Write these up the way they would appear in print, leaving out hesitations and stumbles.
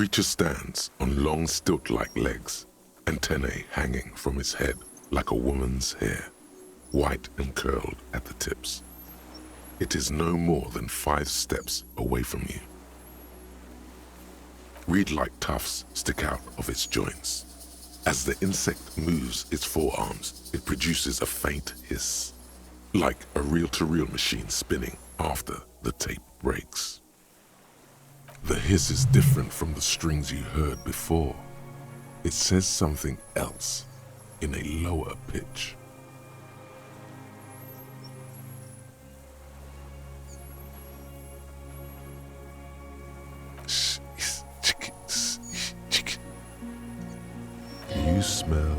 creature stands on long stilt-like legs, antennae hanging from its head like a woman's hair, white and curled at the tips. It is no more than 5 steps away from you. Reed-like tufts stick out of its joints. As the insect moves its forearms, it produces a faint hiss, like a reel-to-reel machine spinning after the tape breaks. The hiss is different from the strings you heard before. It says something else in a lower pitch. You smell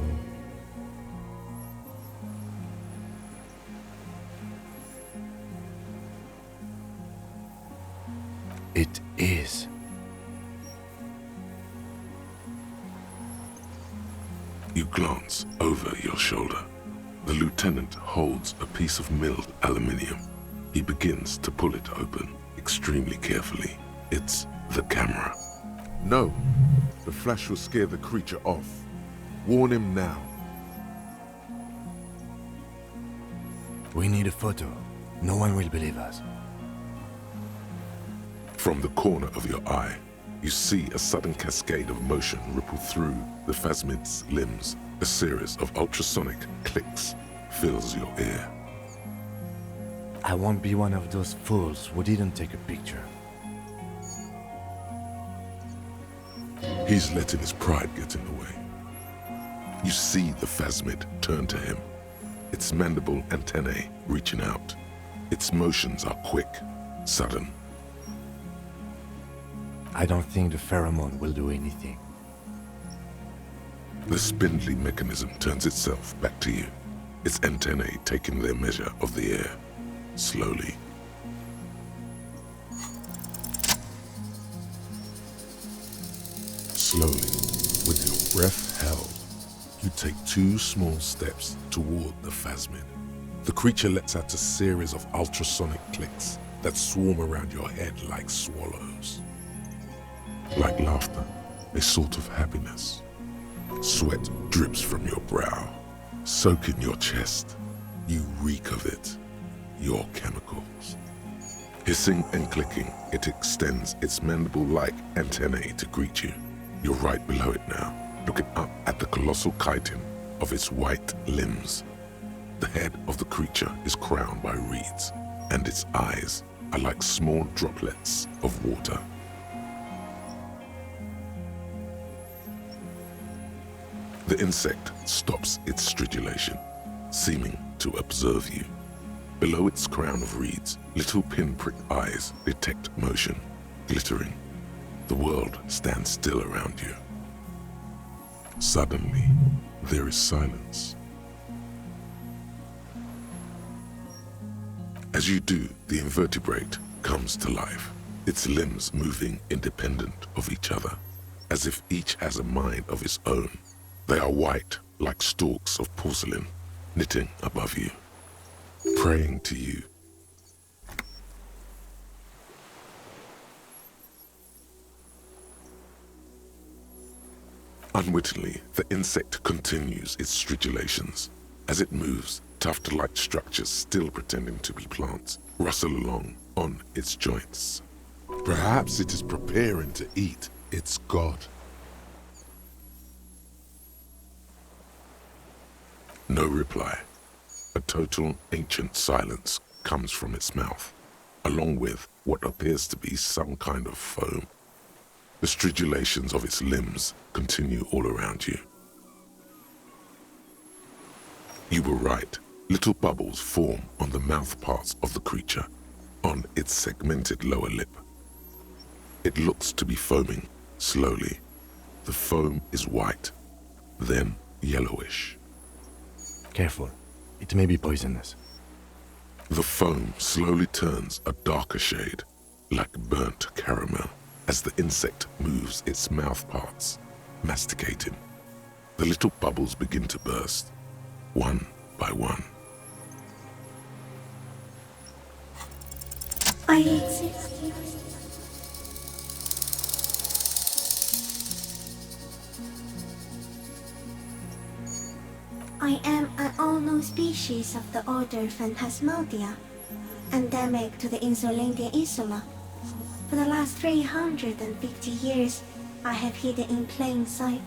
it is. You glance over your shoulder. The lieutenant holds a piece of milled aluminium. He begins to pull it open extremely carefully. It's the camera. No, the flash will scare the creature off. Warn him now. We need a photo. No one will believe us. From the corner of your eye, you see a sudden cascade of motion ripple through the phasmid's limbs. A series of ultrasonic clicks fills your ear. I won't be one of those fools who didn't take a picture. He's letting his pride get in the way. You see the phasmid turn to him, its mandible antennae reaching out. Its motions are quick, sudden. I don't think the pheromone will do anything. The spindly mechanism turns itself back to you, its antennae taking their measure of the air, slowly. Slowly, with your breath held, you take 2 small steps toward the phasmid. The creature lets out a series of ultrasonic clicks that swarm around your head like swallows. Like laughter, a sort of happiness. Sweat drips from your brow, soaking your chest. You reek of it, your chemicals. Hissing and clicking, it extends its mandible-like antennae to greet you. You're right below it now, looking up at the colossal chitin of its white limbs. The head of the creature is crowned by reeds, and its eyes are like small droplets of water. The insect stops its stridulation, seeming to observe you. Below its crown of reeds, little pinprick eyes detect motion, glittering. The world stands still around you. Suddenly, there is silence. As you do, the invertebrate comes to life, its limbs moving independent of each other, as if each has a mind of its own. They are white, like stalks of porcelain, knitting above you, praying to you. Unwittingly, the insect continues its stridulations. As it moves, tuft-like structures still pretending to be plants rustle along on its joints. Perhaps it is preparing to eat its god. No reply. A total ancient silence comes from its mouth, along with what appears to be some kind of foam. The stridulations of its limbs continue all around you. You were right. Little bubbles form on the mouth parts of the creature, on its segmented lower lip. It looks to be foaming, slowly. The foam is white, then yellowish. Careful, it may be poisonous. The foam slowly turns a darker shade, like burnt caramel, as the insect moves its mouth parts, masticating. The little bubbles begin to burst, one by one. I exist. I am an unknown species of the order Phantasmadia, endemic to the Insulandian Insula. For the last 350 years, I have hidden in plain sight,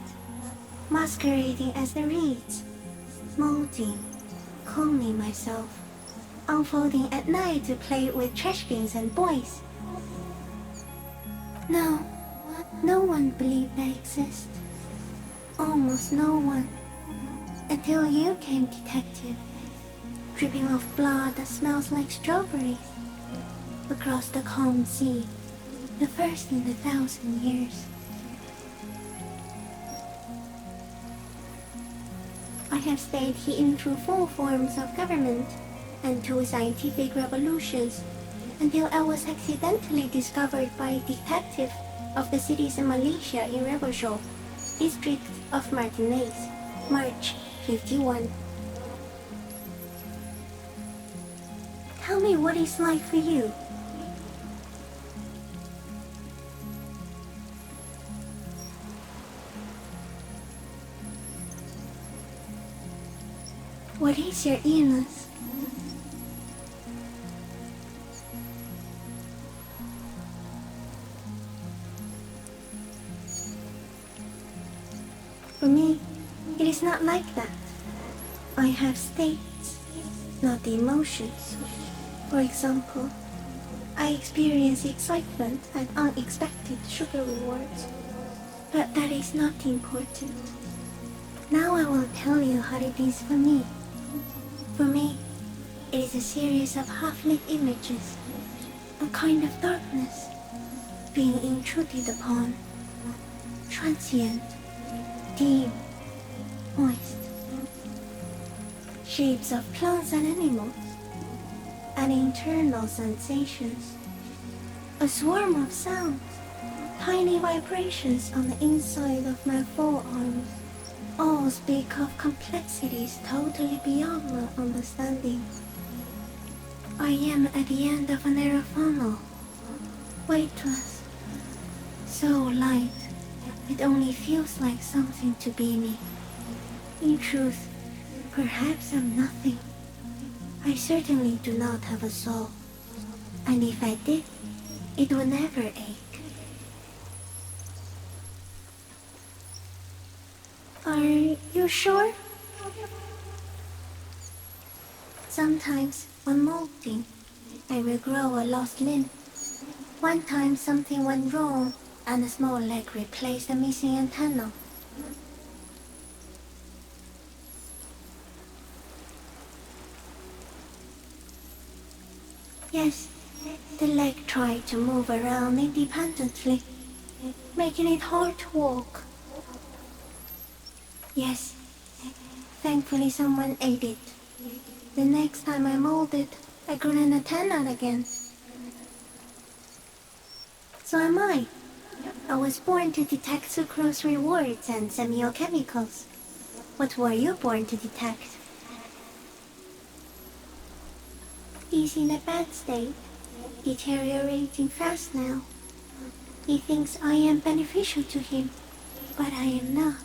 masquerading as the reeds, molding, cloning myself, unfolding at night to play with trash bins and boys. No one believed I exist. Almost no one. Until you came, detective, dripping off blood that smells like strawberries, across the calm sea, the first in 1,000 years. I have stayed hidden through 4 forms of government and 2 scientific revolutions until I was accidentally discovered by a detective of the citizen militia in Rebelshaw, district of Martinez, March 51. Tell me what it's like for you. What is your illness? For me, it is not like that. I have states, not the emotions. For example, I experience excitement and unexpected sugar rewards. But that is not important. Now I will tell you how it is for me. For me, it is a series of half-lit images, a kind of darkness, being intruded upon, transient, dim, moist. Shapes of plants and animals, and internal sensations. A swarm of sounds, tiny vibrations on the inside of my forearms. All speak of complexities totally beyond my understanding. I am at the end of a narrow funnel, weightless, so light, it only feels like something to be me. In truth, perhaps I'm nothing. I certainly do not have a soul, and if I did, it would never ache. Are you sure? Sometimes, when molting, I will grow a lost limb. One time something went wrong, and a small leg replaced a missing antenna. Yes, the leg tried to move around independently, making it hard to walk. Yes, thankfully someone ate it. The next time I molded, I grew an antenna again. So am I. I was born to detect sucrose rewards and semiochemicals. What were you born to detect? He's in a bad state, deteriorating fast now. He thinks I am beneficial to him, but I am not.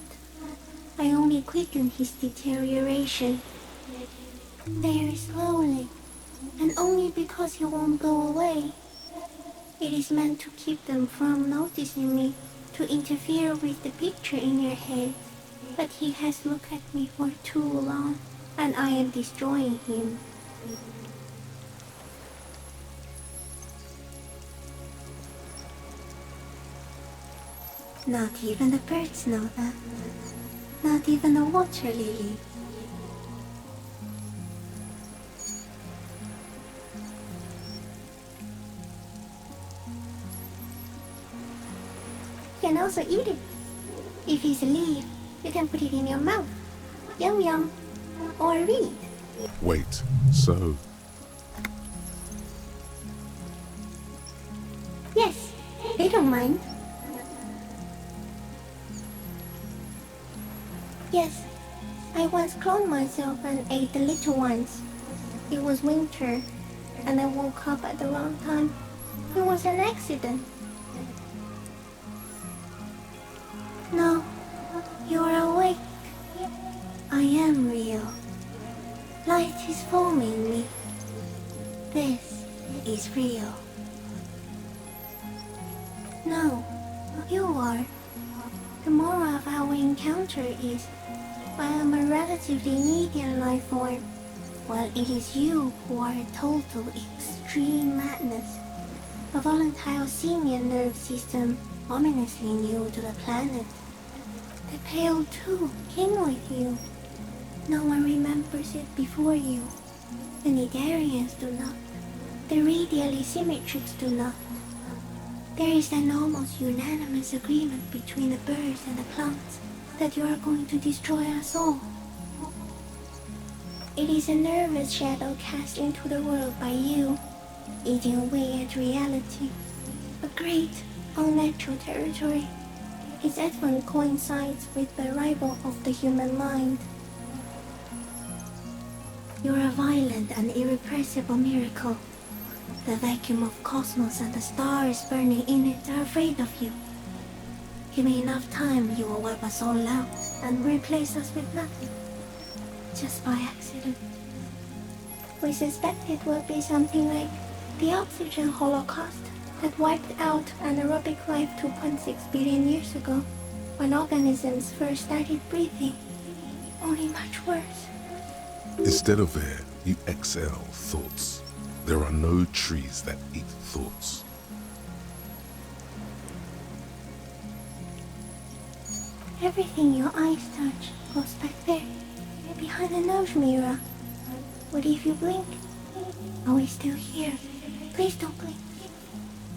I only quicken his deterioration. Very slowly, and only because he won't go away. It is meant to keep them from noticing me, to interfere with the picture in your head. But he has looked at me for too long, and I am destroying him. Not even the birds know that. Not even a water lily. You can also eat it. If it's a leaf, you can put it in your mouth. Yum yum. Or read. Wait, so Yes, they don't mind. Yes, I once cloned myself and ate the little ones. It was winter, and I woke up at the wrong time. It was an accident. No, you're awake. I am real. Light is forming me. This is real. No, you are. The moral of our encounter is, I am a relatively medium life form, while it is you who are a total extreme madness. A volatile senior nerve system ominously new to the planet. The Pale too came with you. No one remembers it before you. The Nidarians do not. The radially symmetrics do not. There is an almost unanimous agreement between the birds and the plants that you are going to destroy us all. It is a nervous shadow cast into the world by you, eating away at reality. A great, unnatural territory. Its advent coincides with the arrival of the human mind. You're a violent and irrepressible miracle. The vacuum of cosmos and the stars burning in it are afraid of you. Give me enough time, you will wipe us all out and replace us with nothing. Just by accident. We suspect it will be something like the oxygen holocaust that wiped out anaerobic life 2.6 billion years ago, when organisms first started breathing. Only much worse. Instead of air, you exhale thoughts. There are no trees that eat thoughts. Everything your eyes touch goes back there, behind the nose mirror. What if you blink? Are we still here? Please don't blink.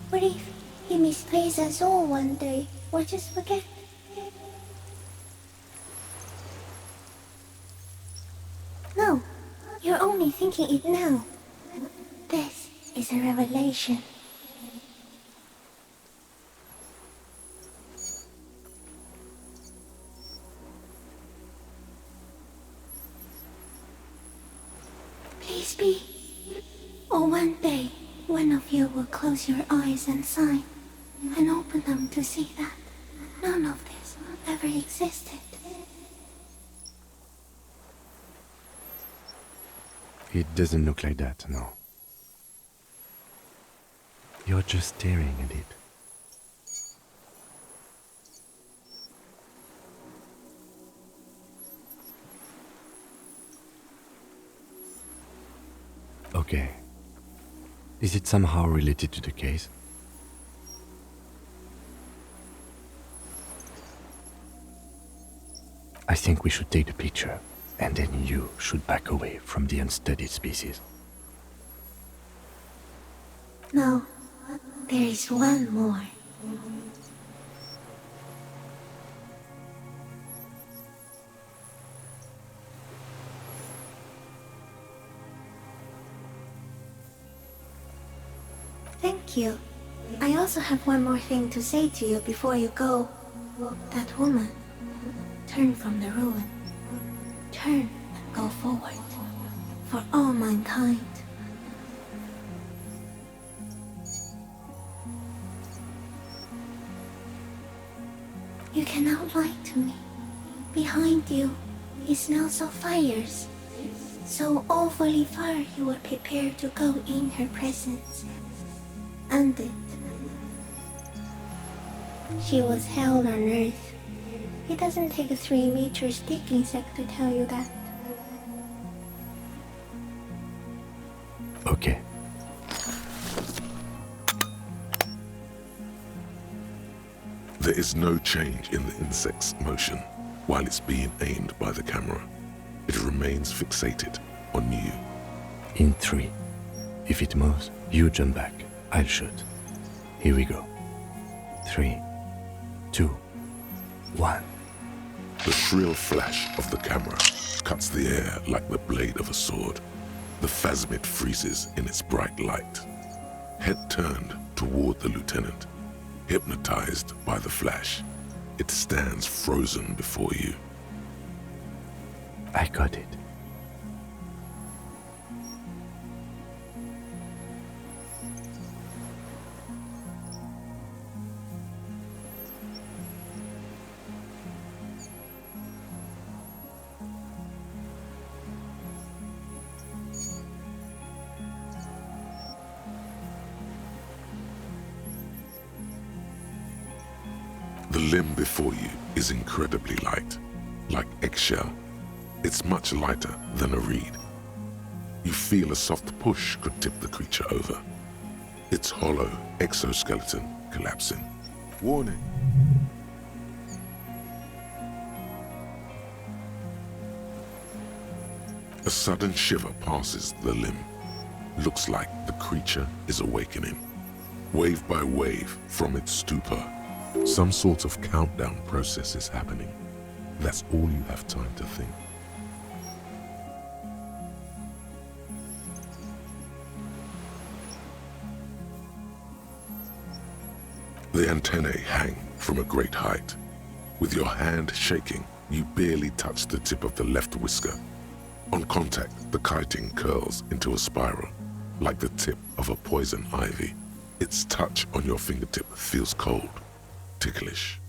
What if he misplaces us all one day, or just forget? No, you're only thinking it now. This is a revelation. Please be. Or one day, one of you will close your eyes and sign, and open them to see that none of this ever existed. It doesn't look like that, no. You're just staring at it. Okay. Is it somehow related to the case? I think we should take the picture, and then you should back away from the unstudied species. No, there is one more. Thank you. I also have one more thing to say to you before you go. That woman, turn from the ruin. Turn and go forward. For all mankind. You cannot lie to me. Behind you, it smells of fires. So awfully far you were prepared to go in her presence. And it. She was hell on earth. It doesn't take a 3-meter stick insect to tell you that. Okay. There is no change in the insect's motion while it's being aimed by the camera. It remains fixated on you. In 3. If it moves, you jump back. I'll shoot. Here we go. 3, 2, 1. The shrill flash of the camera cuts the air like the blade of a sword. The phasmid freezes in its bright light. Head turned toward the lieutenant. Hypnotized by the flash, it stands frozen before you. I got it. limb before you is incredibly light, like eggshell. It's much lighter than a reed. You feel a soft push could tip the creature over. Its hollow exoskeleton collapsing. Warning. A sudden shiver passes the limb. Looks like the creature is awakening, wave by wave from its stupor. Some sort of countdown process is happening. That's all you have time to think. The antennae hang from a great height. With your hand shaking, you barely touch the tip of the left whisker. On contact, the chitin curls into a spiral, like the tip of a poison ivy. Its touch on your fingertip feels cold, ticklish.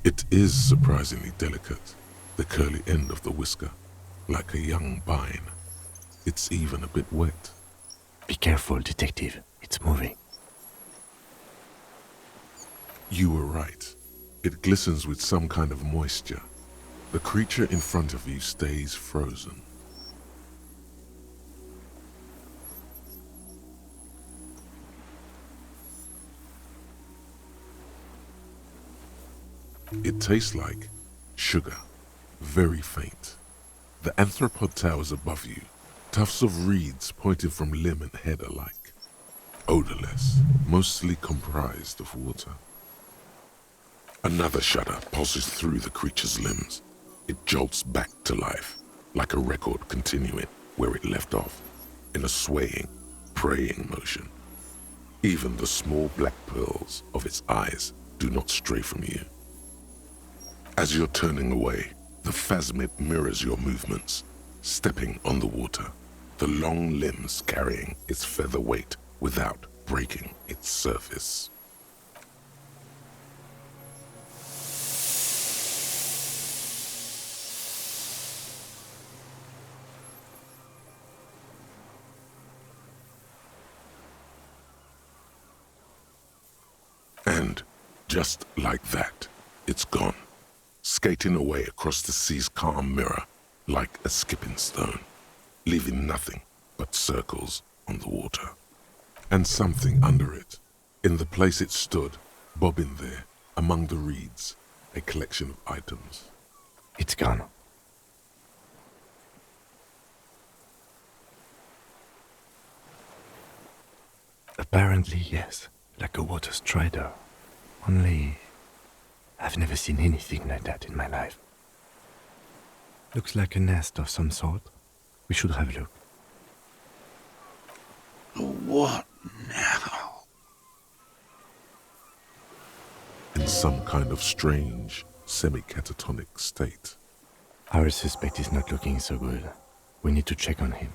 It is surprisingly delicate, the curly end of the whisker, like a young vine. It's even a bit wet. Be careful, detective. It's moving. You were right. It glistens with some kind of moisture. The creature in front of you stays frozen. It tastes like sugar, very faint. The anthropod towers above you, tufts of reeds pointing from limb and head alike. Odorless, mostly comprised of water. Another shudder pulses through the creature's limbs. It jolts back to life, like a record continuing where it left off, in a swaying, praying motion. Even the small black pearls of its eyes do not stray from you. As you're turning away, the phasmid mirrors your movements, stepping on the water, the long limbs carrying its feather weight without breaking its surface. And just like that, it's gone, skating away across the sea's calm mirror like a skipping stone, leaving nothing but circles on the water. And something under it, in the place it stood, bobbing there, among the reeds, a collection of items. It's gone. Apparently, yes. Like a water strider. Only, I've never seen anything like that in my life. Looks like a nest of some sort. We should have a look. What now? In some kind of strange, semi-catatonic state. Our suspect is not looking so good. We need to check on him.